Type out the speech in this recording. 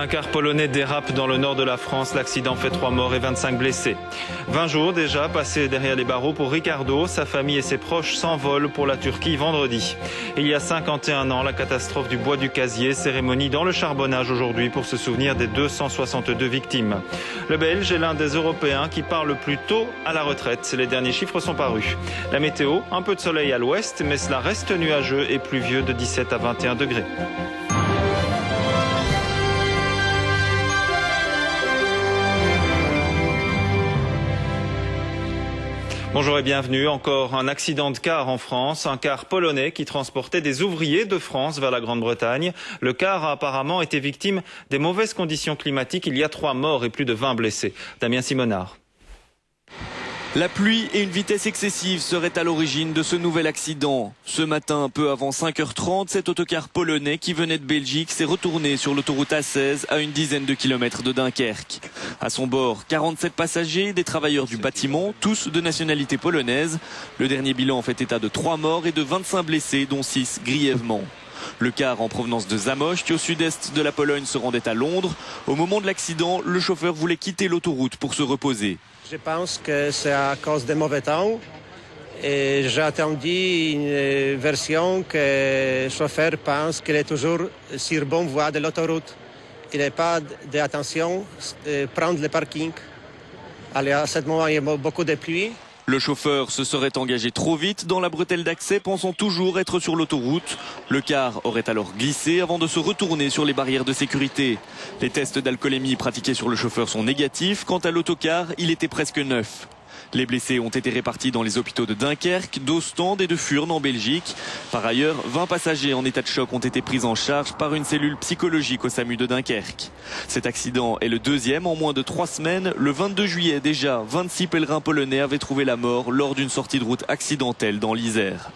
Un car polonais dérape dans le nord de la France. L'accident fait 3 morts et 25 blessés. 20 jours déjà passés derrière les barreaux pour Ricardo. Sa famille et ses proches s'envolent pour la Turquie vendredi. Il y a 51 ans, la catastrophe du bois du Casier. Cérémonie dans le charbonnage aujourd'hui pour se souvenir des 262 victimes. Le Belge est l'un des Européens qui part le plus tôt à la retraite. Les derniers chiffres sont parus. La météo, un peu de soleil à l'ouest, mais cela reste nuageux et pluvieux de 17 à 21 degrés. Bonjour et bienvenue. Encore un accident de car en France, un car polonais qui transportait des ouvriers de France vers la Grande-Bretagne. Le car a apparemment été victime des mauvaises conditions climatiques. Il y a 3 morts et plus de 20 blessés. Damien Simonard. La pluie et une vitesse excessive seraient à l'origine de ce nouvel accident. Ce matin, peu avant 5h30, cet autocar polonais qui venait de Belgique s'est retourné sur l'autoroute A16 à une dizaine de kilomètres de Dunkerque. À son bord, 47 passagers, des travailleurs du bâtiment, tous de nationalité polonaise. Le dernier bilan fait état de 3 morts et de 25 blessés, dont 6 grièvement. Le car en provenance de Zamość, au sud-est de la Pologne, se rendait à Londres. Au moment de l'accident, le chauffeur voulait quitter l'autoroute pour se reposer. Je pense que c'est à cause des mauvais temps. Et j'ai entendu une version que le chauffeur pense qu'il est toujours sur bonne voie de l'autoroute. Il n'a pas d'attention de prendre le parking. Alors, à ce moment, il y a beaucoup de pluie. Le chauffeur se serait engagé trop vite dans la bretelle d'accès, pensant toujours être sur l'autoroute. Le car aurait alors glissé avant de se retourner sur les barrières de sécurité. Les tests d'alcoolémie pratiqués sur le chauffeur sont négatifs. Quant à l'autocar, il était presque neuf. Les blessés ont été répartis dans les hôpitaux de Dunkerque, d'Ostende et de Furnes en Belgique. Par ailleurs, 20 passagers en état de choc ont été pris en charge par une cellule psychologique au SAMU de Dunkerque. Cet accident est le deuxième en moins de 3 semaines. Le 22 juillet déjà, 26 pèlerins polonais avaient trouvé la mort lors d'une sortie de route accidentelle dans l'Isère.